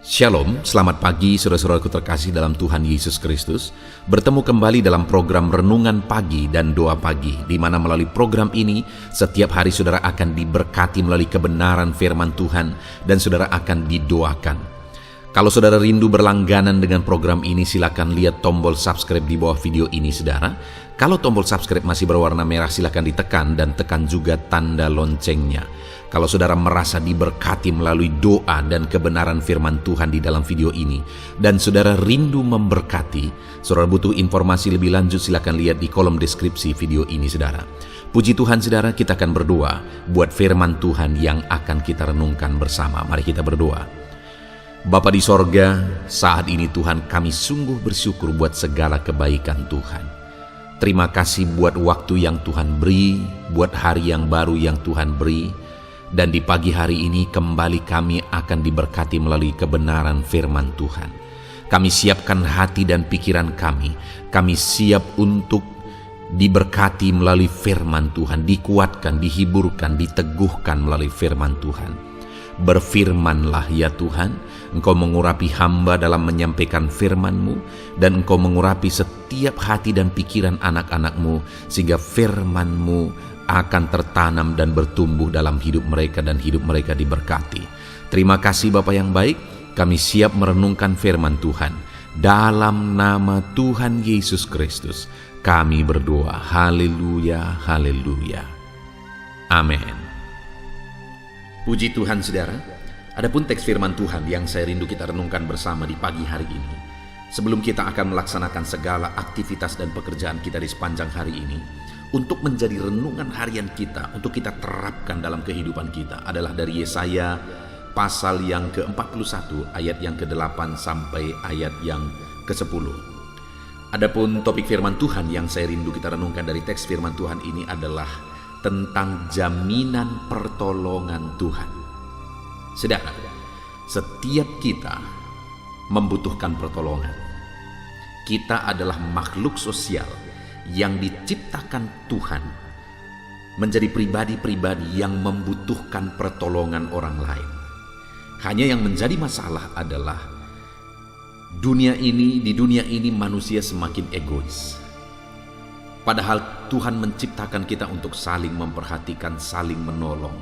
Shalom, selamat pagi saudara-saudaraku terkasih dalam Tuhan Yesus Kristus. Bertemu kembali dalam program Renungan Pagi dan Doa Pagi, di mana melalui program ini setiap hari saudara akan diberkati melalui kebenaran firman Tuhan dan saudara akan didoakan. Kalau saudara rindu berlangganan dengan program ini, silakan lihat tombol subscribe di bawah video ini saudara. Kalau tombol subscribe masih berwarna merah, silakan ditekan dan tekan juga tanda loncengnya. Kalau saudara merasa diberkati melalui doa dan kebenaran firman Tuhan di dalam video ini, dan saudara rindu memberkati, saudara butuh informasi lebih lanjut, silakan lihat di kolom deskripsi video ini saudara. Puji Tuhan saudara, kita akan berdoa buat firman Tuhan yang akan kita renungkan bersama. Mari kita berdoa. Bapa di sorga, saat ini Tuhan kami sungguh bersyukur buat segala kebaikan Tuhan. Terima kasih buat waktu yang Tuhan beri, buat hari yang baru yang Tuhan beri. Dan di pagi hari ini kembali kami akan diberkati melalui kebenaran firman Tuhan. Kami siapkan hati dan pikiran kami. Kami siap untuk diberkati melalui firman Tuhan, dikuatkan, dihiburkan, diteguhkan melalui firman Tuhan. Berfirmanlah ya Tuhan, Engkau mengurapi hamba dalam menyampaikan firman-Mu, dan Engkau mengurapi setiap hati dan pikiran anak-anak-Mu, sehingga firman-Mu akan tertanam dan bertumbuh dalam hidup mereka dan hidup mereka diberkati. Terima kasih Bapa yang baik, kami siap merenungkan firman Tuhan. Dalam nama Tuhan Yesus Kristus, kami berdoa. Haleluya, haleluya. Amin. Puji Tuhan saudara, adapun teks firman Tuhan yang saya rindu kita renungkan bersama di pagi hari ini. Sebelum kita akan melaksanakan segala aktivitas dan pekerjaan kita di sepanjang hari ini, untuk menjadi renungan harian kita, untuk kita terapkan dalam kehidupan kita, adalah dari Yesaya pasal yang ke-41 ayat yang ke-8 sampai ayat yang ke-10. Adapun topik firman Tuhan yang saya rindu kita renungkan dari teks firman Tuhan ini adalah tentang jaminan pertolongan Tuhan. Saudara, setiap kita membutuhkan pertolongan. Kita adalah makhluk sosial yang diciptakan Tuhan menjadi pribadi-pribadi yang membutuhkan pertolongan orang lain. Hanya yang menjadi masalah adalah di dunia ini manusia semakin egois. Padahal Tuhan menciptakan kita untuk saling memperhatikan, saling menolong.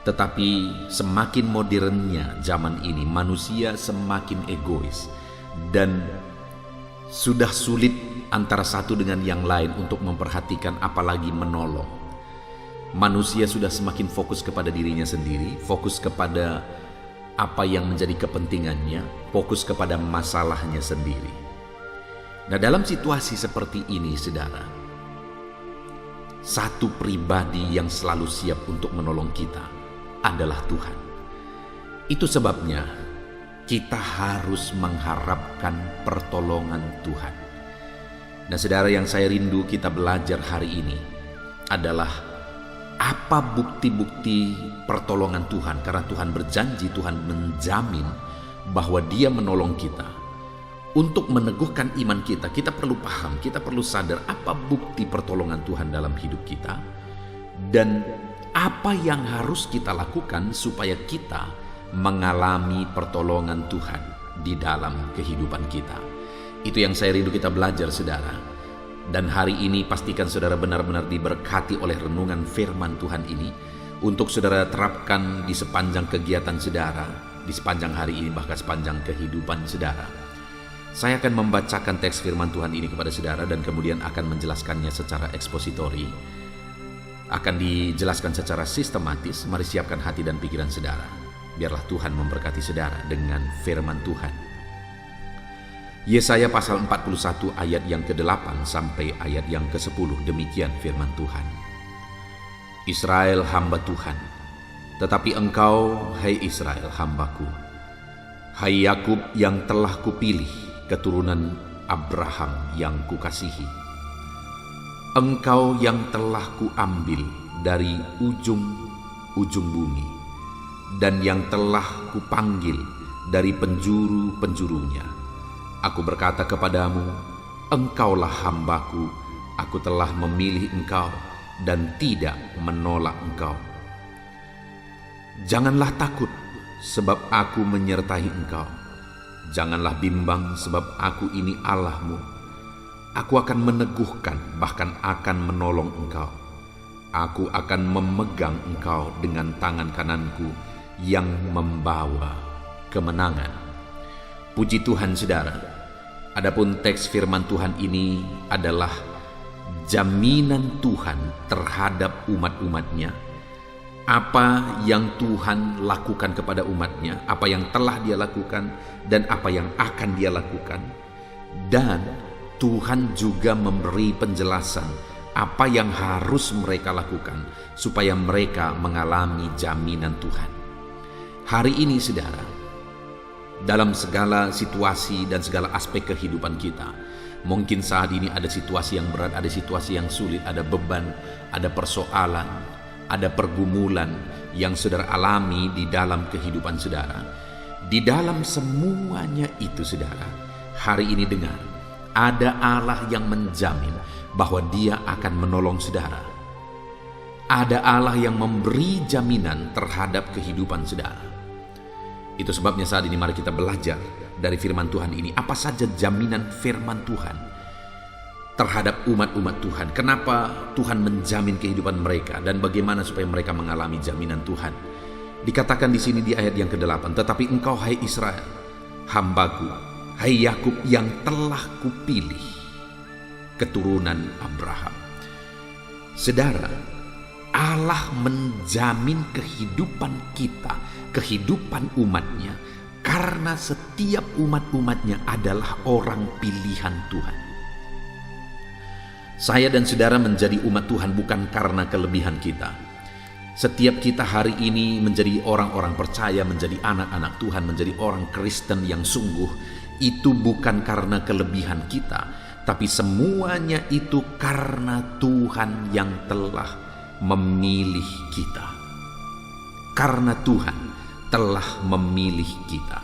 Tetapi semakin modernnya zaman ini, manusia semakin egois dan sudah sulit antara satu dengan yang lain untuk memperhatikan, apalagi menolong. Manusia sudah semakin fokus kepada dirinya sendiri, fokus kepada apa yang menjadi kepentingannya, fokus kepada masalahnya sendiri. Nah, dalam situasi seperti ini, saudara, satu pribadi yang selalu siap untuk menolong kita adalah Tuhan. Itu sebabnya kita harus mengharapkan pertolongan Tuhan. Nah saudara, yang saya rindu kita belajar hari ini adalah apa bukti-bukti pertolongan Tuhan. Karena Tuhan berjanji, Tuhan menjamin bahwa Dia menolong kita. Untuk meneguhkan iman kita, kita perlu paham, kita perlu sadar apa bukti pertolongan Tuhan dalam hidup kita. Dan apa yang harus kita lakukan supaya kita mengalami pertolongan Tuhan di dalam kehidupan kita. Itu yang saya rindu kita belajar saudara. Dan hari ini pastikan saudara benar-benar diberkati oleh renungan firman Tuhan ini, untuk saudara terapkan di sepanjang kegiatan saudara, di sepanjang hari ini, bahkan sepanjang kehidupan saudara. Saya akan membacakan teks firman Tuhan ini kepada saudara dan kemudian akan menjelaskannya secara ekspositori. Akan dijelaskan secara sistematis. Mari siapkan hati dan pikiran saudara. Biarlah Tuhan memberkati saudara dengan firman Tuhan. Yesaya pasal 41 ayat yang ke-8 sampai ayat yang ke-10, demikian firman Tuhan. Israel hamba Tuhan, tetapi engkau, hai Israel hambaku, hai Yakub yang telah kupilih, keturunan Abraham yang kukasihi. Engkau yang telah kuambil dari ujung-ujung bumi, dan yang telah kupanggil dari penjuru-penjurunya. Aku berkata kepadamu, engkaulah hambaku, aku telah memilih engkau dan tidak menolak engkau. Janganlah takut, sebab aku menyertai engkau. Janganlah bimbang, sebab aku ini Allahmu. Aku akan meneguhkan, bahkan akan menolong engkau. Aku akan memegang engkau dengan tangan kananku yang membawa kemenangan. Puji Tuhan, saudara. Adapun teks firman Tuhan ini adalah jaminan Tuhan terhadap umat-umatnya. Apa yang Tuhan lakukan kepada umatnya, apa yang telah dia lakukan, dan apa yang akan dia lakukan. Dan Tuhan juga memberi penjelasan apa yang harus mereka lakukan supaya mereka mengalami jaminan Tuhan. Hari ini, saudara, dalam segala situasi dan segala aspek kehidupan kita, mungkin saat ini ada situasi yang berat, ada situasi yang sulit, ada beban, ada persoalan, ada pergumulan yang saudara alami di dalam kehidupan saudara. Di dalam semuanya itu, saudara, hari ini dengar, ada Allah yang menjamin bahwa Dia akan menolong saudara. Ada Allah yang memberi jaminan terhadap kehidupan saudara. Itu sebabnya saat ini mari kita belajar dari firman Tuhan ini. Apa saja jaminan firman Tuhan terhadap umat-umat Tuhan? Kenapa Tuhan menjamin kehidupan mereka dan bagaimana supaya mereka mengalami jaminan Tuhan? Dikatakan di sini di ayat yang ke-8, tetapi engkau hai Israel, hambaku, hai Yakub yang telah kupilih, keturunan Abraham. Saudara, Allah menjamin kehidupan kita, kehidupan umatnya, karena setiap umat-umatnya adalah orang pilihan Tuhan. Saya dan saudara menjadi umat Tuhan bukan karena kelebihan kita. Setiap kita hari ini menjadi orang-orang percaya, menjadi anak-anak Tuhan, menjadi orang Kristen yang sungguh, itu bukan karena kelebihan kita, tapi semuanya itu karena Tuhan yang telah memilih kita. Karena Tuhan telah memilih kita.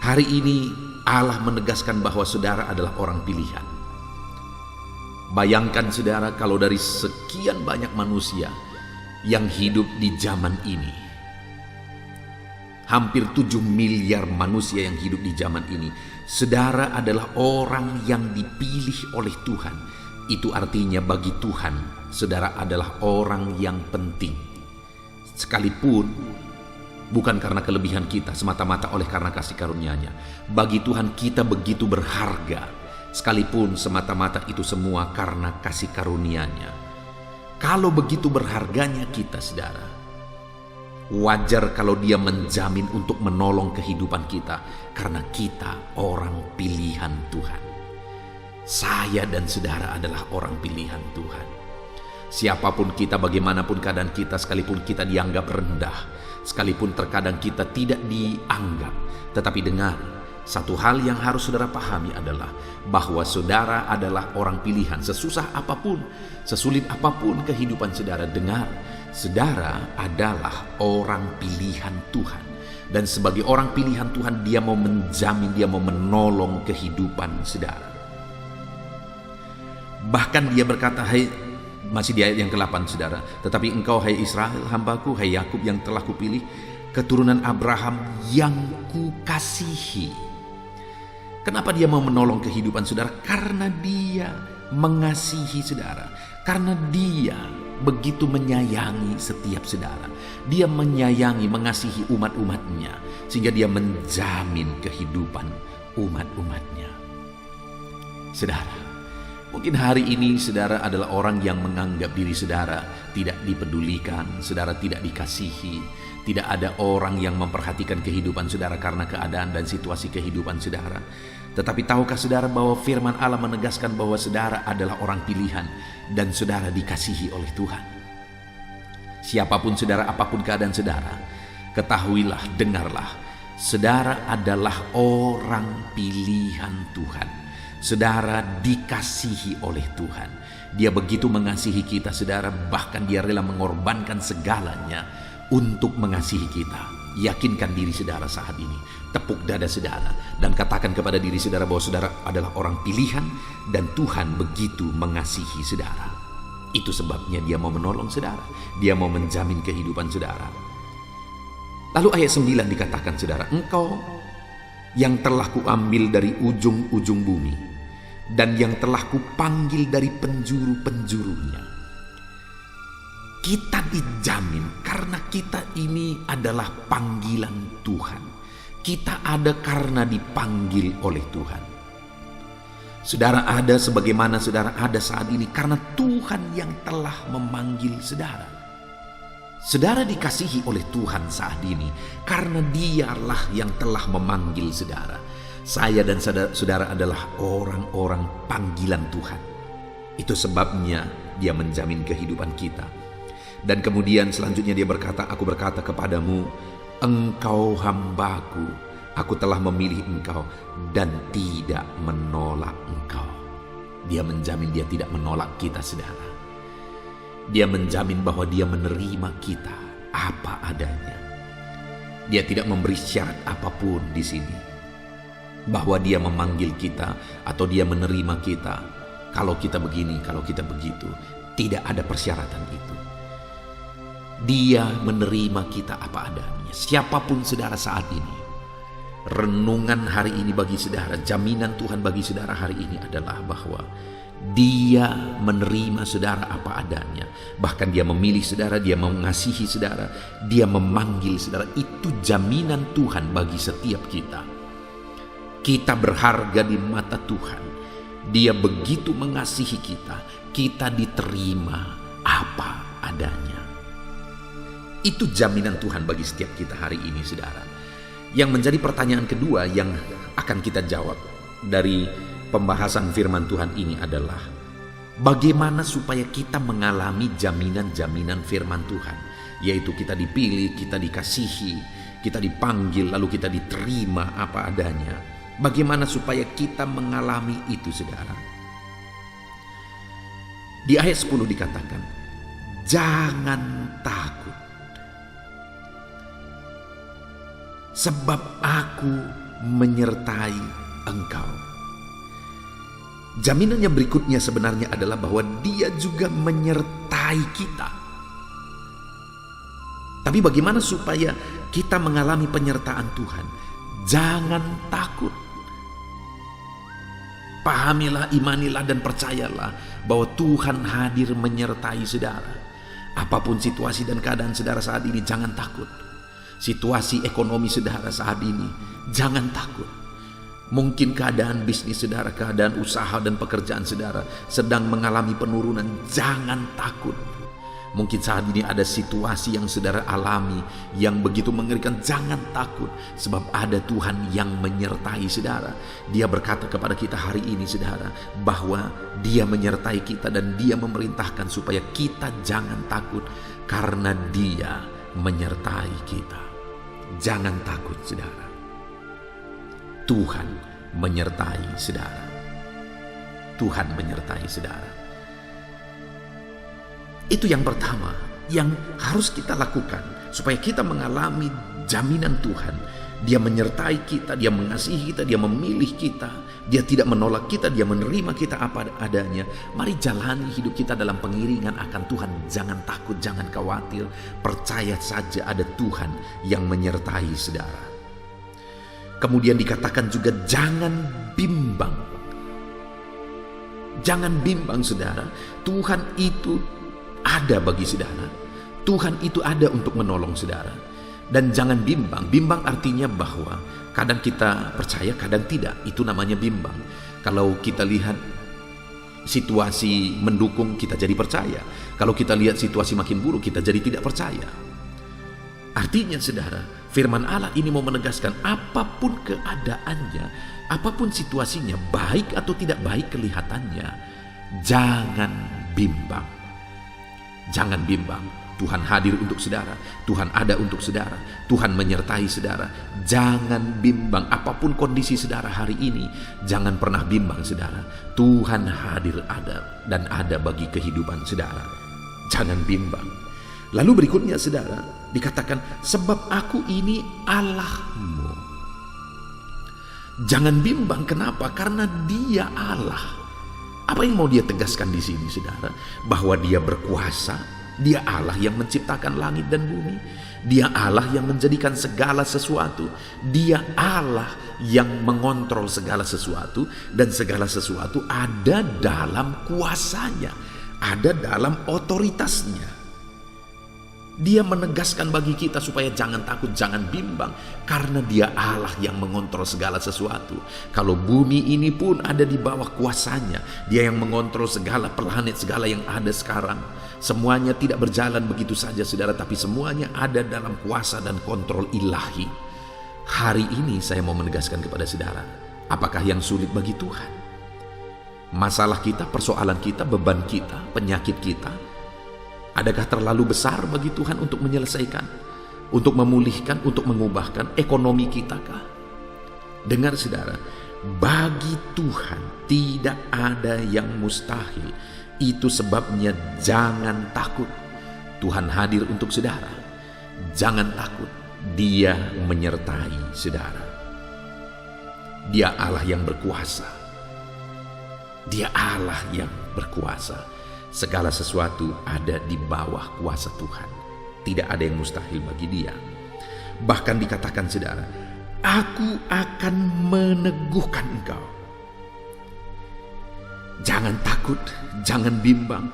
Hari ini Allah menegaskan bahwa saudara adalah orang pilihan. Bayangkan saudara, kalau dari sekian banyak manusia yang hidup di zaman ini, hampir 7 miliar manusia yang hidup di zaman ini, saudara adalah orang yang dipilih oleh Tuhan. Itu artinya bagi Tuhan, saudara adalah orang yang penting. Sekalipun bukan karena kelebihan kita, semata-mata oleh karena kasih karunia-Nya. Bagi Tuhan kita begitu berharga, sekalipun semata-mata itu semua karena kasih karunia-Nya. Kalau begitu berharganya kita, saudara, wajar kalau Dia menjamin untuk menolong kehidupan kita, karena kita orang pilihan Tuhan. Saya dan saudara adalah orang pilihan Tuhan. Siapapun kita, bagaimanapun keadaan kita, sekalipun kita dianggap rendah, sekalipun terkadang kita tidak dianggap, tetapi dengar, satu hal yang harus saudara pahami adalah bahwa saudara adalah orang pilihan. Sesusah apapun, sesulit apapun kehidupan saudara, dengar, saudara adalah orang pilihan Tuhan. Dan sebagai orang pilihan Tuhan, Dia mau menjamin, Dia mau menolong kehidupan saudara. Bahkan Dia berkata, masih di ayat yang ke-8, saudara, tetapi engkau hai Israel, hambaku, hai Yakub yang telah kupilih, keturunan Abraham yang kukasihi. Kenapa Dia mau menolong kehidupan saudara? Karena Dia mengasihi saudara. Karena Dia begitu menyayangi setiap saudara. Dia menyayangi, mengasihi umat-umatnya, sehingga Dia menjamin kehidupan umat-umatnya. Saudara, mungkin hari ini saudara adalah orang yang menganggap diri saudara tidak dipedulikan, saudara tidak dikasihi, tidak ada orang yang memperhatikan kehidupan saudara karena keadaan dan situasi kehidupan saudara. Tetapi tahukah saudara bahwa firman Allah menegaskan bahwa saudara adalah orang pilihan dan saudara dikasihi oleh Tuhan. Siapapun saudara, apapun keadaan saudara, ketahuilah, dengarlah, saudara adalah orang pilihan Tuhan. Saudara dikasihi oleh Tuhan. Dia begitu mengasihi kita, saudara, bahkan Dia rela mengorbankan segalanya untuk mengasihi kita. Yakinkan diri saudara saat ini, tepuk dada saudara, dan katakan kepada diri saudara bahwa saudara adalah orang pilihan dan Tuhan begitu mengasihi saudara. Itu sebabnya Dia mau menolong saudara, Dia mau menjamin kehidupan saudara. Lalu ayat 9 dikatakan, saudara, engkau yang telah kuambil dari ujung-ujung bumi dan yang telah kupanggil dari penjuru-penjurunya. Kita dijamin karena kita ini adalah panggilan Tuhan. Kita ada karena dipanggil oleh Tuhan. Saudara ada sebagaimana saudara ada saat ini karena Tuhan yang telah memanggil saudara. Saudara dikasihi oleh Tuhan saat ini karena Dialah yang telah memanggil saudara. Saya dan saudara adalah orang-orang panggilan Tuhan. Itu sebabnya Dia menjamin kehidupan kita. Dan kemudian selanjutnya Dia berkata, aku berkata kepadamu, engkau hambaku, aku telah memilih engkau dan tidak menolak engkau. Dia menjamin Dia tidak menolak kita, saudara. Dia menjamin bahwa Dia menerima kita apa adanya. Dia tidak memberi syarat apapun di sini. Bahwa Dia memanggil kita atau Dia menerima kita. Kalau kita begini, kalau kita begitu. Tidak ada persyaratan itu. Dia menerima kita apa adanya. Siapapun saudara saat ini. Renungan hari ini bagi saudara, jaminan Tuhan bagi saudara hari ini adalah bahwa Dia menerima saudara apa adanya. Bahkan Dia memilih saudara, Dia mengasihi saudara, Dia memanggil saudara. Itu jaminan Tuhan bagi setiap kita. Kita berharga di mata Tuhan. Dia begitu mengasihi kita. Kita diterima apa adanya. Itu jaminan Tuhan bagi setiap kita hari ini, saudara. Yang menjadi pertanyaan kedua yang akan kita jawab dari pembahasan firman Tuhan ini adalah bagaimana supaya kita mengalami jaminan-jaminan firman Tuhan, yaitu kita dipilih, kita dikasihi, kita dipanggil, lalu kita diterima apa adanya. Bagaimana supaya kita mengalami itu, saudara? Di ayat 10 dikatakan, jangan takut, sebab aku menyertai engkau. Jaminan yang berikutnya sebenarnya adalah bahwa Dia juga menyertai kita. Tapi bagaimana supaya kita mengalami penyertaan Tuhan? Jangan takut. Pahamilah, imanilah dan percayalah bahwa Tuhan hadir menyertai saudara. Apapun situasi dan keadaan saudara saat ini, jangan takut. Situasi ekonomi saudara saat ini, jangan takut. Mungkin keadaan bisnis saudara, keadaan usaha dan pekerjaan saudara sedang mengalami penurunan. Jangan takut. Mungkin saat ini ada situasi yang saudara alami yang begitu mengerikan. Jangan takut, sebab ada Tuhan yang menyertai saudara. Dia berkata kepada kita hari ini, saudara, bahwa Dia menyertai kita dan Dia memerintahkan supaya kita jangan takut karena Dia menyertai kita. Jangan takut, saudara. Tuhan menyertai saudara. Tuhan menyertai saudara. Itu yang pertama yang harus kita lakukan supaya kita mengalami jaminan Tuhan. Dia menyertai kita, Dia mengasihi kita, Dia memilih kita, Dia tidak menolak kita, Dia menerima kita apa adanya. Mari jalani hidup kita dalam pengiringan akan Tuhan. Jangan takut, jangan khawatir. Percaya saja ada Tuhan yang menyertai saudara. Kemudian dikatakan juga jangan bimbang. Jangan bimbang, saudara. Tuhan itu ada bagi saudara. Tuhan itu ada untuk menolong saudara. Dan jangan bimbang. Bimbang artinya bahwa kadang kita percaya, kadang tidak. Itu namanya bimbang. Kalau kita lihat situasi mendukung, kita jadi percaya. Kalau kita lihat situasi makin buruk, kita jadi tidak percaya. Artinya, saudara, firman Allah ini mau menegaskan apapun keadaannya, apapun situasinya, baik atau tidak baik kelihatannya, jangan bimbang. Jangan bimbang. Tuhan hadir untuk saudara. Tuhan ada untuk saudara. Tuhan menyertai saudara. Jangan bimbang. Apapun kondisi saudara hari ini, jangan pernah bimbang, saudara. Tuhan hadir ada dan ada bagi kehidupan saudara. Jangan bimbang. Lalu berikutnya, saudara, dikatakan sebab aku ini Allahmu. Jangan bimbang. Kenapa? Karena Dia Allah. Apa yang mau Dia tegaskan di sini, saudara? Bahwa Dia berkuasa, Dia Allah yang menciptakan langit dan bumi. Dia Allah yang menjadikan segala sesuatu. Dia Allah yang mengontrol segala sesuatu, dan segala sesuatu ada dalam kuasanya, ada dalam otoritasnya. Dia menegaskan bagi kita supaya jangan takut, jangan bimbang, karena dia Allah yang mengontrol segala sesuatu. Kalau bumi ini pun ada di bawah kuasanya, dia yang mengontrol segala planet, segala yang ada sekarang. Semuanya tidak berjalan begitu saja, saudara, tapi semuanya ada dalam kuasa dan kontrol ilahi. Hari ini saya mau menegaskan kepada saudara, apakah yang sulit bagi Tuhan? Masalah kita, persoalan kita, beban kita, penyakit kita, adakah terlalu besar bagi Tuhan untuk menyelesaikan, untuk memulihkan, untuk mengubahkan ekonomi kita kah? Dengar saudara, bagi Tuhan tidak ada yang mustahil. Itu sebabnya jangan takut. Tuhan hadir untuk saudara. Jangan takut, dia menyertai saudara. Dia Allah yang berkuasa. Dia Allah yang berkuasa. Segala sesuatu ada di bawah kuasa Tuhan. Tidak ada yang mustahil bagi dia. Bahkan dikatakan saudara, aku akan meneguhkan engkau. Jangan takut, jangan bimbang.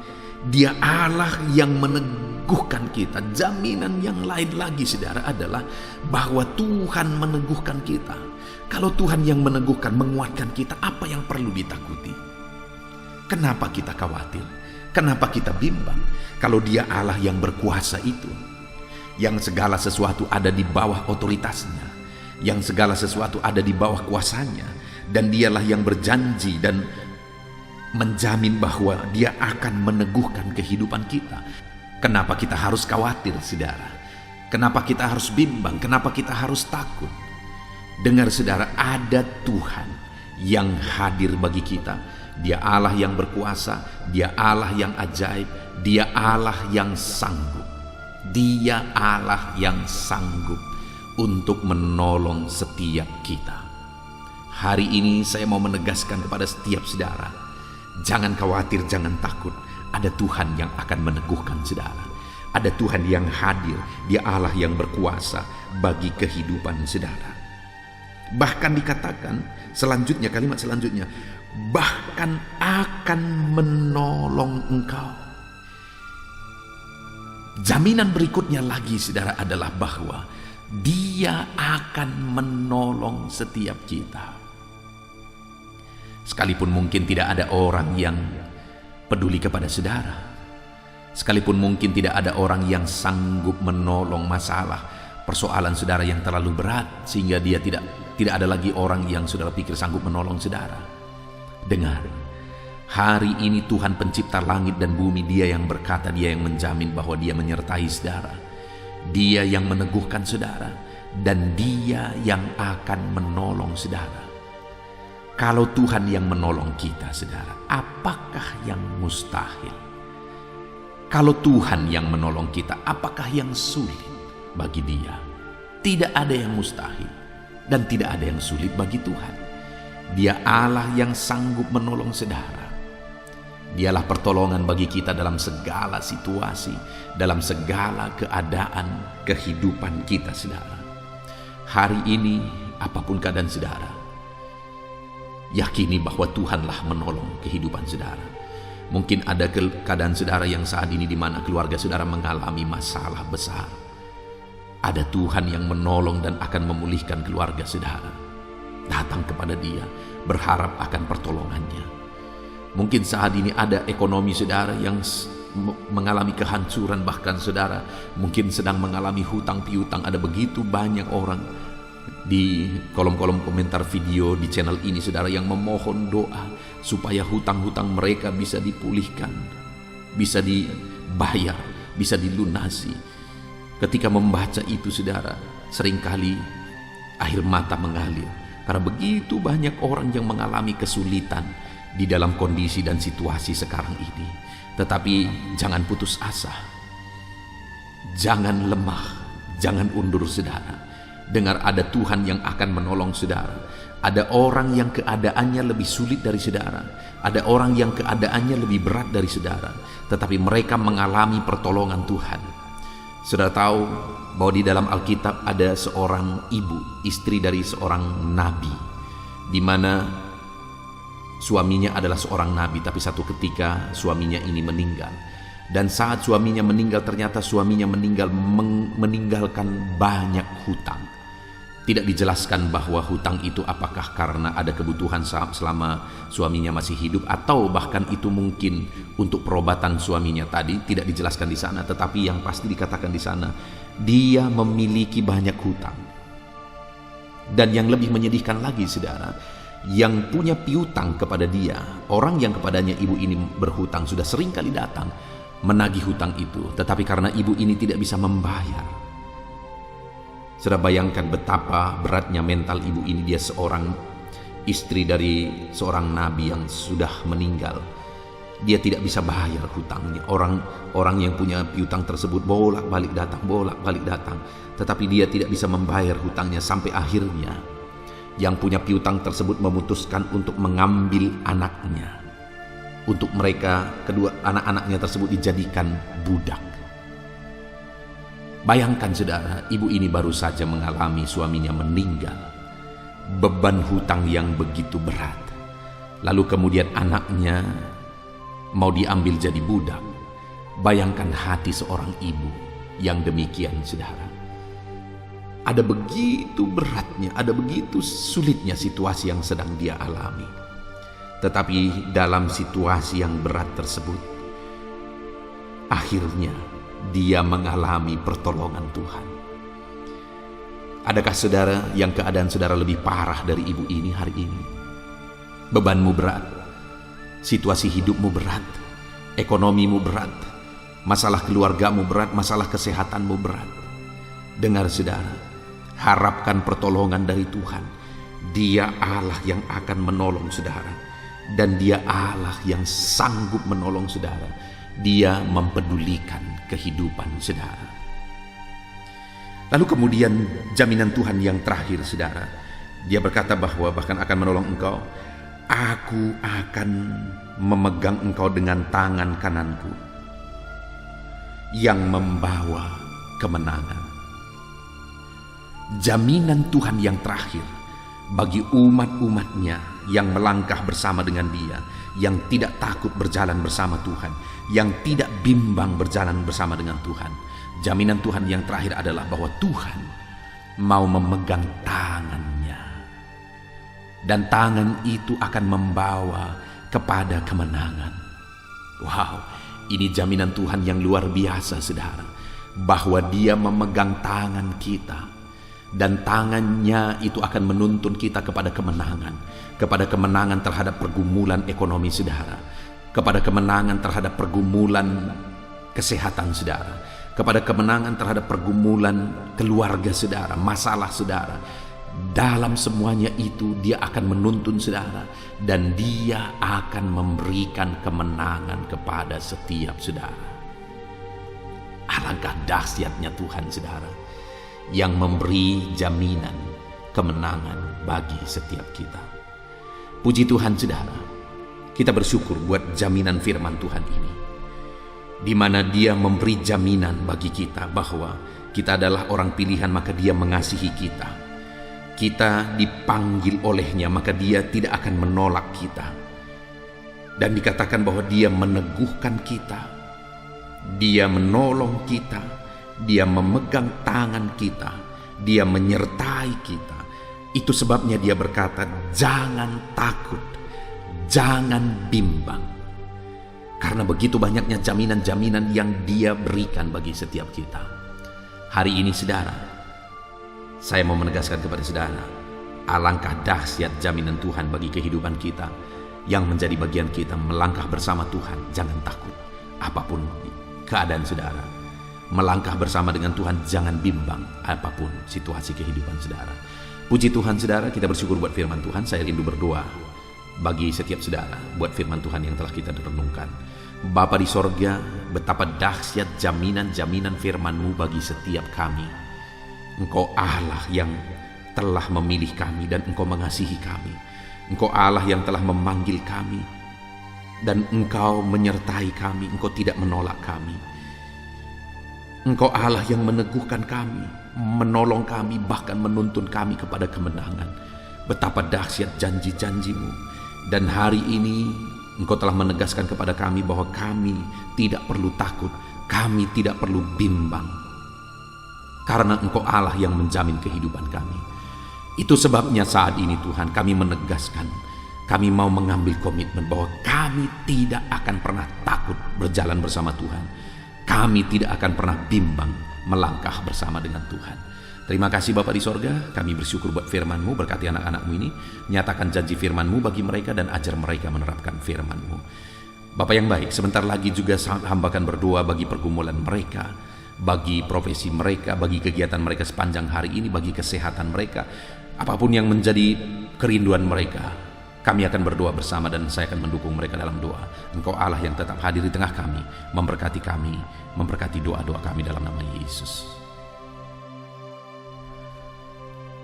Dia Allah yang meneguhkan kita. Jaminan yang lain lagi saudara adalah bahwa Tuhan meneguhkan kita. Kalau Tuhan yang meneguhkan, menguatkan kita, apa yang perlu ditakuti? Kenapa kita khawatir? Kenapa kita bimbang? Kalau dia Allah yang berkuasa itu, yang segala sesuatu ada di bawah otoritasnya, yang segala sesuatu ada di bawah kuasanya, dan dialah yang berjanji dan menjamin bahwa dia akan meneguhkan kehidupan kita. Kenapa kita harus khawatir, saudara? Kenapa kita harus bimbang? Kenapa kita harus takut? Dengar saudara, ada Tuhan yang hadir bagi kita. Dia Allah yang berkuasa, dia Allah yang ajaib, dia Allah yang sanggup. Dia Allah yang sanggup untuk menolong setiap kita. Hari ini saya mau menegaskan kepada setiap saudara, jangan khawatir, jangan takut. Ada Tuhan yang akan meneguhkan saudara. Ada Tuhan yang hadir, dia Allah yang berkuasa bagi kehidupan saudara. Bahkan dikatakan selanjutnya, kalimat selanjutnya, bahkan akan menolong engkau. Jaminan berikutnya lagi saudara adalah bahwa dia akan menolong setiap kita. Sekalipun mungkin tidak ada orang yang peduli kepada saudara, sekalipun mungkin tidak ada orang yang sanggup menolong masalah, persoalan saudara yang terlalu berat sehingga dia tidak ada lagi orang yang saudara pikir sanggup menolong saudara. Dengar, hari ini Tuhan pencipta langit dan bumi, dia yang berkata, dia yang menjamin bahwa dia menyertai saudara, dia yang meneguhkan saudara, dan dia yang akan menolong saudara. Kalau Tuhan yang menolong kita saudara, apakah yang mustahil? Kalau Tuhan yang menolong kita, apakah yang sulit bagi dia? Tidak ada yang mustahil dan tidak ada yang sulit bagi Tuhan. Dia Allah yang sanggup menolong saudara. Dialah pertolongan bagi kita dalam segala situasi, dalam segala keadaan kehidupan kita saudara. Hari ini apapun keadaan saudara, yakini bahwa Tuhanlah menolong kehidupan saudara. Mungkin ada keadaan saudara yang saat ini di mana keluarga saudara mengalami masalah besar. Ada Tuhan yang menolong dan akan memulihkan keluarga saudara. Datang kepada dia, berharap akan pertolongannya. Mungkin saat ini ada ekonomi saudara yang mengalami kehancuran, bahkan saudara mungkin sedang mengalami hutang piutang. Ada begitu banyak orang di kolom-kolom komentar video di channel ini saudara yang memohon doa supaya hutang-hutang mereka bisa dipulihkan, bisa dibayar, bisa dilunasi. Ketika membaca itu saudara, seringkali air mata mengalir karena begitu banyak orang yang mengalami kesulitan di dalam kondisi dan situasi sekarang ini. Tetapi jangan putus asa, jangan lemah, jangan undur saudara. Dengar, ada Tuhan yang akan menolong saudara. Ada orang yang keadaannya lebih sulit dari saudara. Ada orang yang keadaannya lebih berat dari saudara. Tetapi mereka mengalami pertolongan Tuhan. Saudara tahu bahwa di dalam Alkitab ada seorang ibu, istri dari seorang nabi, di mana suaminya adalah seorang nabi, tapi satu ketika suaminya ini meninggal. Dan saat suaminya meninggal, ternyata suaminya meninggalkan banyak hutang. Tidak dijelaskan bahwa hutang itu apakah karena ada kebutuhan selama suaminya masih hidup, atau bahkan itu mungkin untuk perobatan suaminya tadi. Tidak dijelaskan di sana, tetapi yang pasti dikatakan di sana, dia memiliki banyak hutang. Dan yang lebih menyedihkan lagi, saudara, yang punya piutang kepada dia, orang yang kepadanya ibu ini berhutang, sudah sering kali datang menagih hutang itu, tetapi karena ibu ini tidak bisa membayar. Sudah bayangkan betapa beratnya mental ibu ini. Dia seorang istri dari seorang nabi yang sudah meninggal. Dia tidak bisa bayar hutangnya. Orang yang punya piutang tersebut bolak-balik datang, tetapi dia tidak bisa membayar hutangnya, sampai akhirnya yang punya piutang tersebut memutuskan untuk mengambil anaknya, untuk mereka, kedua anak-anaknya tersebut dijadikan budak. Bayangkan saudara, ibu ini baru saja mengalami suaminya meninggal, beban hutang yang begitu berat, lalu kemudian anaknya mau diambil jadi budak. Bayangkan hati seorang ibu yang demikian, saudara. Ada begitu beratnya, ada begitu sulitnya situasi yang sedang dia alami. Tetapi dalam situasi yang berat tersebut, akhirnya dia mengalami pertolongan Tuhan. Adakah saudara yang keadaan saudara lebih parah dari ibu ini hari ini? Bebanmu berat, situasi hidupmu berat, ekonomimu berat, masalah keluargamu berat, masalah kesehatanmu berat. Dengar saudara, harapkan pertolongan dari Tuhan. Dia Allah yang akan menolong saudara. Dan dia Allah yang sanggup menolong saudara. Dia mempedulikan kehidupan saudara. Lalu kemudian jaminan Tuhan yang terakhir, saudara. Dia berkata bahwa bahkan akan menolong engkau. Aku akan memegang engkau dengan tangan kananku yang membawa kemenangan. Jaminan Tuhan yang terakhir bagi umat-umatnya yang melangkah bersama dengan dia, yang tidak takut berjalan bersama Tuhan, yang tidak bimbang berjalan bersama dengan Tuhan. Jaminan Tuhan yang terakhir adalah bahwa Tuhan mau memegang tangannya, dan tangan itu akan membawa kepada kemenangan. Wow, ini jaminan Tuhan yang luar biasa, saudara, bahwa dia memegang tangan kita. Dan tangannya itu akan menuntun kita kepada kemenangan terhadap pergumulan ekonomi saudara, kepada kemenangan terhadap pergumulan kesehatan saudara, kepada kemenangan terhadap pergumulan keluarga saudara, masalah saudara. Dalam semuanya itu dia akan menuntun saudara, dan dia akan memberikan kemenangan kepada setiap saudara. Alangkah dahsyatnya Tuhan, saudara, yang memberi jaminan kemenangan bagi setiap kita. Puji Tuhan, saudara, kita bersyukur buat jaminan firman Tuhan ini, di mana dia memberi jaminan bagi kita bahwa kita adalah orang pilihan, maka dia mengasihi kita. Kita dipanggil olehnya, maka dia tidak akan menolak kita. Dan dikatakan bahwa dia meneguhkan kita, dia menolong kita, dia memegang tangan kita, dia menyertai kita. Itu sebabnya dia berkata, jangan takut, jangan bimbang. Karena begitu banyaknya jaminan-jaminan yang dia berikan bagi setiap kita. Hari ini, saudara, saya mau menegaskan kepada saudara, alangkah dahsyat jaminan Tuhan bagi kehidupan kita, yang menjadi bagian kita melangkah bersama Tuhan. Jangan takut apapun keadaan saudara. Melangkah bersama dengan Tuhan, jangan bimbang apapun situasi kehidupan saudara. Puji Tuhan, saudara, kita bersyukur buat firman Tuhan. Saya rindu berdoa bagi setiap saudara buat firman Tuhan yang telah kita renungkan. Bapa di sorga, betapa dahsyat jaminan-jaminan firman-Mu bagi setiap kami. Engkau Allah yang telah memilih kami dan Engkau mengasihi kami. Engkau Allah yang telah memanggil kami dan Engkau menyertai kami. Engkau tidak menolak kami. Engkau Allah yang meneguhkan kami, menolong kami, bahkan menuntun kami kepada kemenangan. Betapa dahsyat janji-janji-Mu. Dan hari ini Engkau telah menegaskan kepada kami bahwa kami tidak perlu takut, kami tidak perlu bimbang, karena Engkau Allah yang menjamin kehidupan kami. Itu sebabnya saat ini Tuhan, kami menegaskan, kami mau mengambil komitmen bahwa kami tidak akan pernah takut berjalan bersama Tuhan. Kami tidak akan pernah bimbang melangkah bersama dengan Tuhan. Terima kasih Bapa di sorga, kami bersyukur buat firman-Mu, berkati anak-anak-Mu ini, nyatakan janji firman-Mu bagi mereka dan ajar mereka menerapkan firman-Mu. Bapa yang baik, sebentar lagi juga hamba akan berdoa bagi pergumulan mereka, bagi profesi mereka, bagi kegiatan mereka sepanjang hari ini, bagi kesehatan mereka, apapun yang menjadi kerinduan mereka. Kami akan berdoa bersama dan saya akan mendukung mereka dalam doa. Engkau Allah yang tetap hadir di tengah kami, memberkati doa-doa kami dalam nama Yesus.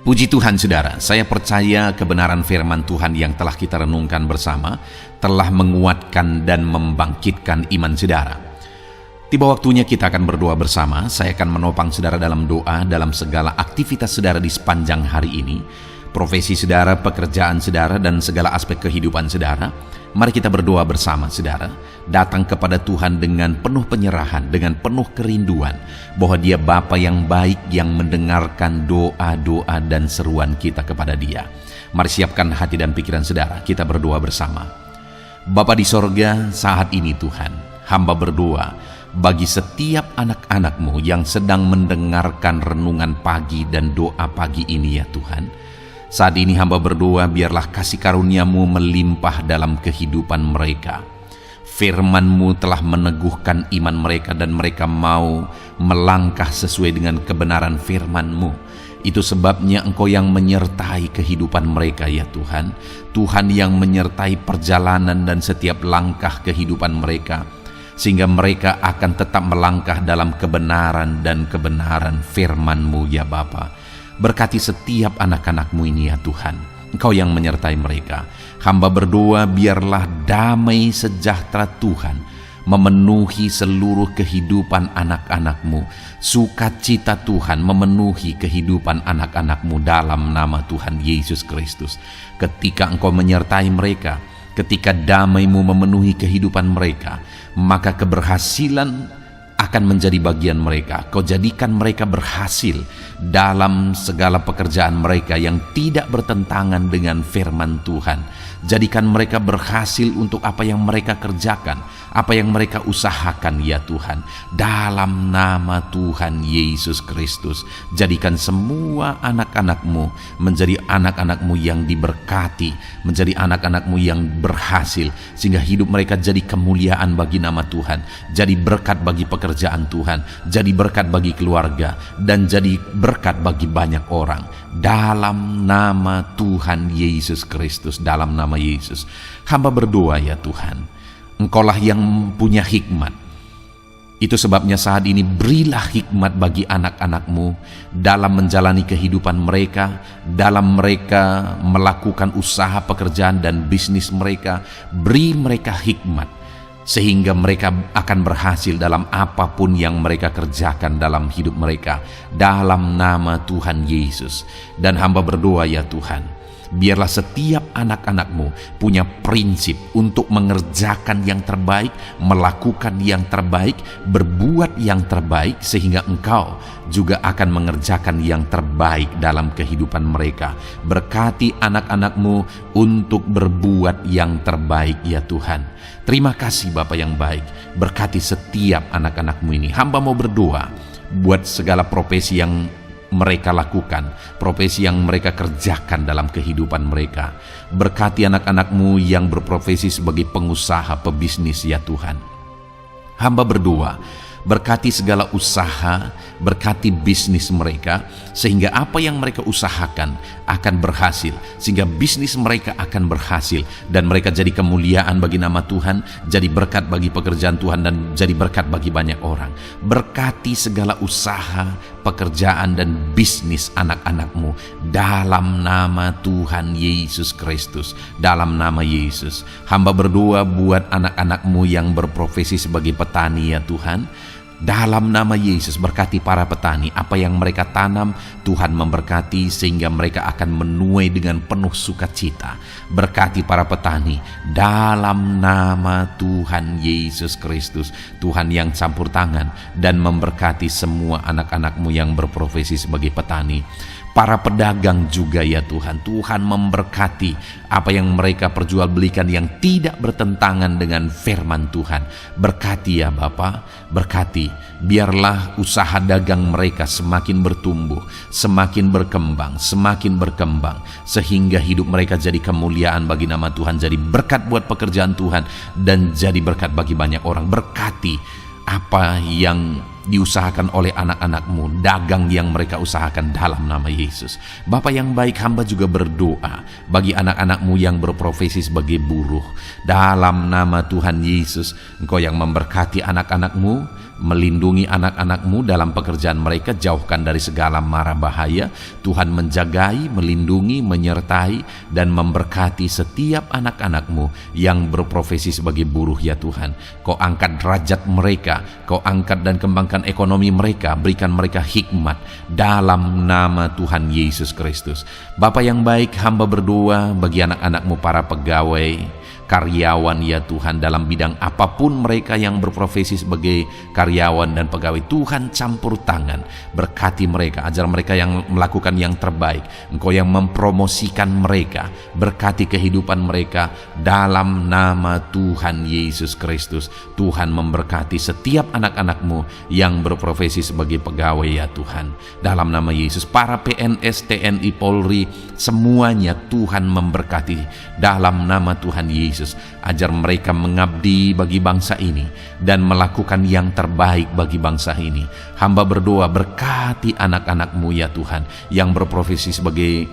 Puji Tuhan saudara, saya percaya kebenaran firman Tuhan yang telah kita renungkan bersama telah menguatkan dan membangkitkan iman saudara. Tiba waktunya kita akan berdoa bersama. Saya akan menopang saudara dalam doa dalam segala aktivitas saudara di sepanjang hari ini. Profesi saudara, pekerjaan saudara, dan segala aspek kehidupan saudara. Mari kita berdoa bersama saudara. Datang kepada Tuhan dengan penuh penyerahan, dengan penuh kerinduan bahwa Dia Bapa yang baik yang mendengarkan doa-doa dan seruan kita kepada Dia. Mari siapkan hati dan pikiran saudara, kita berdoa bersama. Bapa di sorga, saat ini Tuhan, hamba berdoa bagi setiap anak-anak-Mu yang sedang mendengarkan renungan pagi dan doa pagi ini ya Tuhan. Saat ini hamba berdoa biarlah kasih karunia-Mu melimpah dalam kehidupan mereka. Firman-Mu telah meneguhkan iman mereka dan mereka mau melangkah sesuai dengan kebenaran firman-Mu. Itu sebabnya Engkau yang menyertai kehidupan mereka ya Tuhan. Tuhan yang menyertai perjalanan dan setiap langkah kehidupan mereka, sehingga mereka akan tetap melangkah dalam kebenaran dan kebenaran firman-Mu ya Bapa. Berkati setiap anak-anak-Mu ini ya Tuhan. Engkau yang menyertai mereka. Hamba berdoa biarlah damai sejahtera Tuhan memenuhi seluruh kehidupan anak-anak-Mu. Sukacita Tuhan memenuhi kehidupan anak-anak-Mu dalam nama Tuhan Yesus Kristus. Ketika Engkau menyertai mereka, ketika damai-Mu memenuhi kehidupan mereka, maka keberhasilan akan menjadi bagian mereka. Kau jadikan mereka berhasil dalam segala pekerjaan mereka yang tidak bertentangan dengan firman Tuhan. Jadikan mereka berhasil untuk apa yang mereka kerjakan, apa yang mereka usahakan ya Tuhan. Dalam nama Tuhan Yesus Kristus, jadikan semua anak-anak-Mu menjadi anak-anak-Mu yang diberkati, menjadi anak-anak-Mu yang berhasil, sehingga hidup mereka jadi kemuliaan bagi nama Tuhan, jadi berkat bagi pekerjaan Tuhan, jadi berkat bagi keluarga, dan jadi berkat bagi banyak orang. Dalam nama Tuhan Yesus Kristus, dalam nama Yesus, hamba berdoa ya Tuhan, Engkaulah yang punya hikmat. Itu sebabnya saat ini berilah hikmat bagi anak-anak-Mu dalam menjalani kehidupan mereka, dalam mereka melakukan usaha pekerjaan dan bisnis mereka. Beri mereka hikmat sehingga mereka akan berhasil dalam apapun yang mereka kerjakan dalam hidup mereka, dalam nama Tuhan Yesus. Dan hamba berdoa ya Tuhan, biarlah setiap anak-anak-Mu punya prinsip untuk mengerjakan yang terbaik, melakukan yang terbaik, berbuat yang terbaik, sehingga Engkau juga akan mengerjakan yang terbaik dalam kehidupan mereka. Berkati anak-anak-Mu untuk berbuat yang terbaik ya Tuhan. Terima kasih Bapa yang baik, berkati setiap anak-anak-Mu ini. Hamba mau berdoa buat segala profesi yang mereka lakukan, profesi yang mereka kerjakan dalam kehidupan mereka. Berkati anak-anak-Mu yang berprofesi sebagai pengusaha, pebisnis ya Tuhan. Hamba berdoa Berkati segala usaha, berkati bisnis mereka, sehingga apa yang mereka usahakan akan berhasil, sehingga bisnis mereka akan berhasil, dan mereka jadi kemuliaan bagi nama Tuhan, jadi berkat bagi pekerjaan Tuhan, dan jadi berkat bagi banyak orang. Berkati segala usaha, pekerjaan, dan bisnis anak-anakmu dalam nama Tuhan Yesus Kristus. Dalam nama Yesus, hamba berdoa buat anak-anakmu yang berprofesi sebagai petani ya Tuhan. Dalam nama Yesus, berkati para petani. Apa yang mereka tanam, Tuhan memberkati sehingga mereka akan menuai dengan penuh sukacita. Berkati para petani dalam nama Tuhan Yesus Kristus. Tuhan yang campur tangan dan memberkati semua anak-anakmu yang berprofesi sebagai petani. Para pedagang juga ya Tuhan, Tuhan memberkati apa yang mereka perjualbelikan yang tidak bertentangan dengan firman Tuhan. Berkati ya Bapa, berkati, biarlah usaha dagang mereka semakin bertumbuh, semakin berkembang, sehingga hidup mereka jadi kemuliaan bagi nama Tuhan, jadi berkat buat pekerjaan Tuhan, dan jadi berkat bagi banyak orang. Berkati apa yang diusahakan oleh anak-anakmu, dagang yang mereka usahakan dalam nama Yesus. Bapa yang baik, hamba juga berdoa bagi anak-anakmu yang berprofesi sebagai buruh. Dalam nama Tuhan Yesus, Engkau yang memberkati anak-anakmu, melindungi anak-anakmu dalam pekerjaan mereka, jauhkan dari segala mara bahaya. Tuhan menjagai, melindungi, menyertai, dan memberkati setiap anak-anakmu yang berprofesi sebagai buruh ya Tuhan. Kau angkat derajat mereka, Kau angkat dan kembangkan ekonomi mereka, berikan mereka hikmat dalam nama Tuhan Yesus Kristus. Bapa yang baik, hamba berdoa bagi anak-anakmu para pegawai, karyawan ya Tuhan, dalam bidang apapun mereka yang berprofesi sebagai karyawan dan pegawai. Tuhan campur tangan, berkati mereka, ajar mereka yang melakukan yang terbaik. Engkau yang mempromosikan mereka, berkati kehidupan mereka dalam nama Tuhan Yesus Kristus. Tuhan memberkati setiap anak-anakmu yang berprofesi sebagai pegawai ya Tuhan, dalam nama Yesus. Para PNS, TNI, Polri, semuanya Tuhan memberkati dalam nama Tuhan Yesus. Ajar mereka mengabdi bagi bangsa ini dan melakukan yang terbaik bagi bangsa ini. Hamba berdoa, berkati anak-anakmu ya Tuhan yang berprofesi sebagai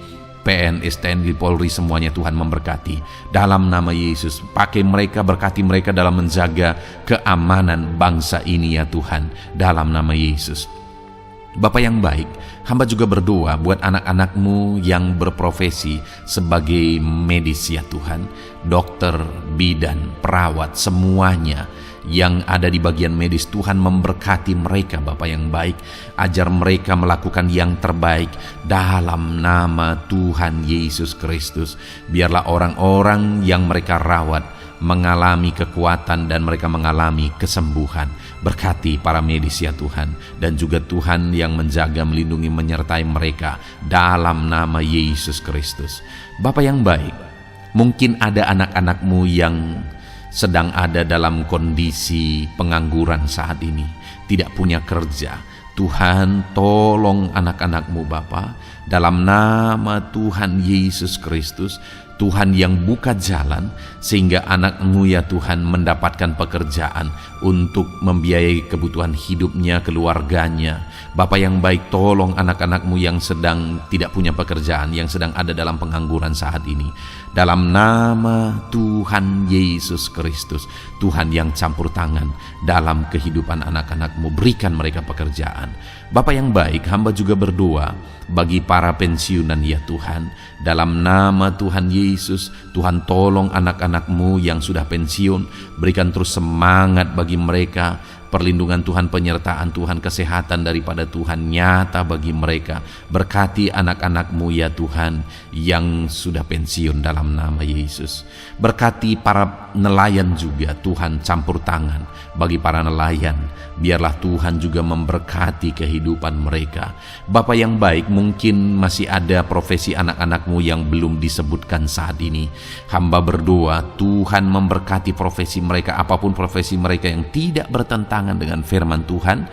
PNS, TNI, Polri, semuanya Tuhan memberkati dalam nama Yesus. Pakai mereka, berkati mereka dalam menjaga keamanan bangsa ini ya Tuhan, dalam nama Yesus. Bapa yang baik, hamba juga berdoa buat anak-anakmu yang berprofesi sebagai medis ya Tuhan, dokter, bidan, perawat, semuanya yang ada di bagian medis. Tuhan memberkati mereka Bapa yang baik, ajar mereka melakukan yang terbaik dalam nama Tuhan Yesus Kristus. Biarlah orang-orang yang mereka rawat mengalami kekuatan dan mereka mengalami kesembuhan. Berkati para medis ya Tuhan, dan juga Tuhan yang menjaga, melindungi, menyertai mereka dalam nama Yesus Kristus. Bapa yang baik, mungkin ada anak-anakmu yang sedang ada dalam kondisi pengangguran saat ini, tidak punya kerja. Tuhan, tolong anak-anakmu Bapa, dalam nama Tuhan Yesus Kristus. Tuhan yang buka jalan sehingga anakmu ya Tuhan mendapatkan pekerjaan untuk membiayai kebutuhan hidupnya, keluarganya. Bapa yang baik, tolong anak-anakmu yang sedang tidak punya pekerjaan, yang sedang ada dalam pengangguran saat ini. Dalam nama Tuhan Yesus Kristus, Tuhan yang campur tangan dalam kehidupan anak-anakmu, berikan mereka pekerjaan. Bapa yang baik, hamba juga berdoa bagi para pensiunan ya Tuhan, dalam nama Tuhan Yesus. Tuhan, tolong anak-anakmu yang sudah pensiun, berikan terus semangat bagi mereka, perlindungan Tuhan, penyertaan Tuhan, kesehatan daripada Tuhan nyata bagi mereka. Berkati anak-anakmu ya Tuhan yang sudah pensiun dalam nama Yesus. Berkati para nelayan juga, Tuhan campur tangan bagi para nelayan. Biarlah Tuhan juga memberkati kehidupan mereka. Bapa yang baik, mungkin masih ada profesi anak-anakmu yang belum disebutkan saat ini. Hamba berdoa Tuhan memberkati profesi mereka, apapun profesi mereka yang tidak bertentangan dengan firman Tuhan.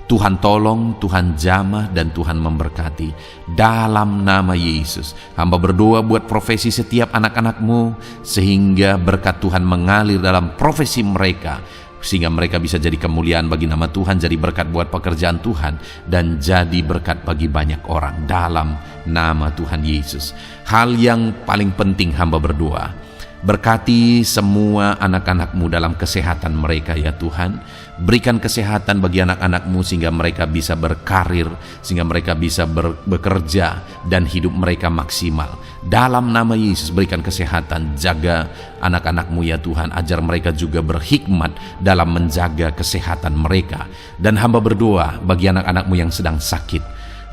Tuhan tolong, Tuhan jamah, dan Tuhan memberkati dalam nama Yesus. Hamba berdoa buat profesi setiap anak-anakmu, sehingga berkat Tuhan mengalir dalam profesi mereka, sehingga mereka bisa jadi kemuliaan bagi nama Tuhan, jadi berkat buat pekerjaan Tuhan, dan jadi berkat bagi banyak orang dalam nama Tuhan Yesus. Hal yang paling penting hamba berdoa, berkati semua anak-anak-Mu dalam kesehatan mereka ya Tuhan. Berikan kesehatan bagi anak-anak-Mu sehingga mereka bisa berkarir, sehingga mereka bisa bekerja dan hidup mereka maksimal. Dalam nama Yesus berikan kesehatan, jaga anak-anak-Mu ya Tuhan, ajar mereka juga berhikmat dalam menjaga kesehatan mereka. Dan hamba berdoa bagi anak-anak-Mu yang sedang sakit,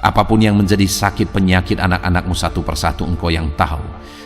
apapun yang menjadi sakit penyakit anak-anak-Mu satu persatu Engkau yang tahu.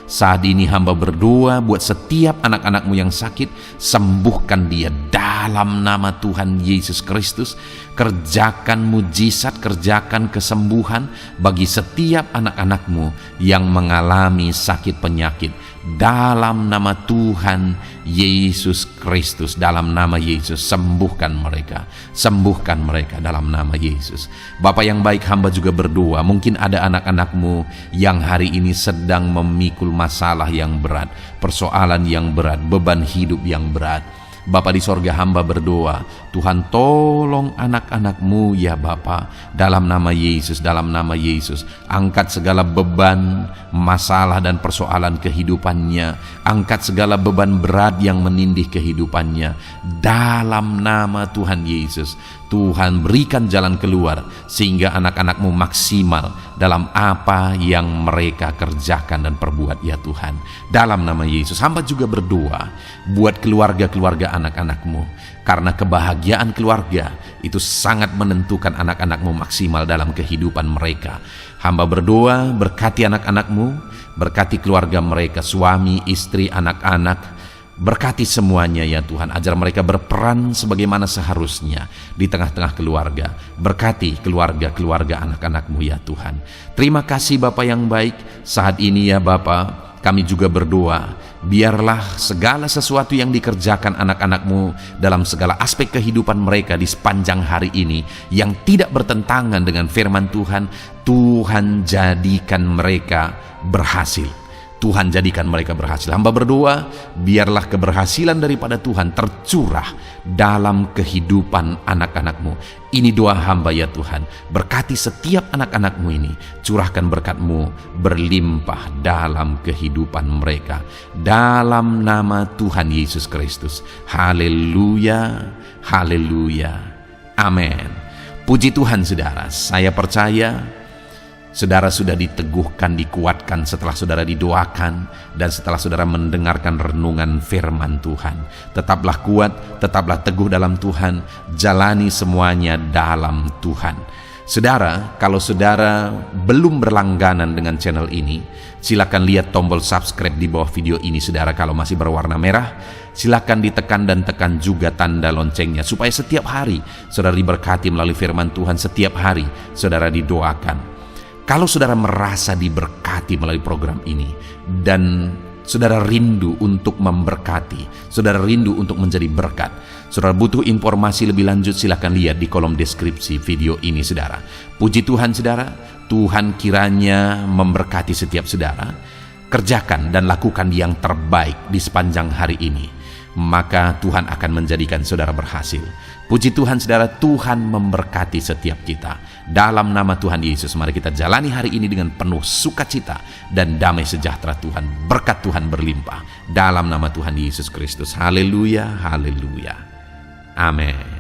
Saat ini hamba berdoa buat setiap anak-anak-Mu yang sakit, sembuhkan dia dalam nama Tuhan Yesus Kristus. Kerjakan mujizat, kerjakan kesembuhan bagi setiap anak-anak-Mu yang mengalami sakit penyakit dalam nama Tuhan Yesus Kristus. Dalam nama Yesus sembuhkan mereka dalam nama Yesus. Bapa yang baik, hamba juga berdoa, mungkin ada anak-anak-Mu yang hari ini sedang memikul masalah yang berat, persoalan yang berat, beban hidup yang berat. Bapa di sorga, hamba berdoa, Tuhan tolong anak-anak-Mu ya Bapa, dalam nama Yesus, dalam nama Yesus. Angkat segala beban, masalah dan persoalan kehidupannya, angkat segala beban berat yang menindih kehidupannya dalam nama Tuhan Yesus. Tuhan berikan jalan keluar sehingga anak-anak-Mu maksimal dalam apa yang mereka kerjakan dan perbuat ya Tuhan. Dalam nama Yesus, hamba juga berdoa buat keluarga-keluarga anak-anak-Mu, karena kebahagiaan keluarga itu sangat menentukan anak-anak-Mu maksimal dalam kehidupan mereka. Hamba berdoa, berkati anak-anak-Mu, berkati keluarga mereka, suami, istri, anak-anak. Berkati semuanya ya Tuhan, ajar mereka berperan sebagaimana seharusnya di tengah-tengah keluarga. Berkati keluarga-keluarga anak-anak-Mu ya Tuhan. Terima kasih Bapa yang baik. Saat ini ya Bapa, kami juga berdoa, biarlah segala sesuatu yang dikerjakan anak-anak-Mu dalam segala aspek kehidupan mereka di sepanjang hari ini yang tidak bertentangan dengan firman Tuhan, Tuhan jadikan mereka berhasil. Tuhan jadikan mereka berhasil. Hamba berdoa, biarlah keberhasilan daripada Tuhan tercurah dalam kehidupan anak-anak-Mu. Ini doa hamba ya Tuhan. Berkati setiap anak-anak-Mu ini. Curahkan berkat-Mu berlimpah dalam kehidupan mereka. Dalam nama Tuhan Yesus Kristus. Haleluya, haleluya, amin. Puji Tuhan saudara, saya percaya saudara sudah diteguhkan, dikuatkan setelah saudara didoakan dan setelah saudara mendengarkan renungan firman Tuhan. Tetaplah kuat, tetaplah teguh dalam Tuhan, jalani semuanya dalam Tuhan. Saudara, kalau saudara belum berlangganan dengan channel ini, silakan lihat tombol subscribe di bawah video ini. Saudara, kalau masih berwarna merah, silakan ditekan dan tekan juga tanda loncengnya supaya setiap hari saudara diberkati melalui firman Tuhan. Setiap hari saudara didoakan. Kalau saudara merasa diberkati melalui program ini dan saudara rindu untuk memberkati, saudara rindu untuk menjadi berkat, saudara butuh informasi lebih lanjut, silakan lihat di kolom deskripsi video ini saudara. Puji Tuhan saudara, Tuhan kiranya memberkati setiap saudara. Kerjakan dan lakukan yang terbaik di sepanjang hari ini, maka Tuhan akan menjadikan saudara berhasil. Puji Tuhan saudara, Tuhan memberkati setiap kita. Dalam nama Tuhan Yesus, mari kita jalani hari ini dengan penuh sukacita dan damai sejahtera Tuhan. Berkat Tuhan berlimpah. Dalam nama Tuhan Yesus Kristus. Haleluya, haleluya. Amin.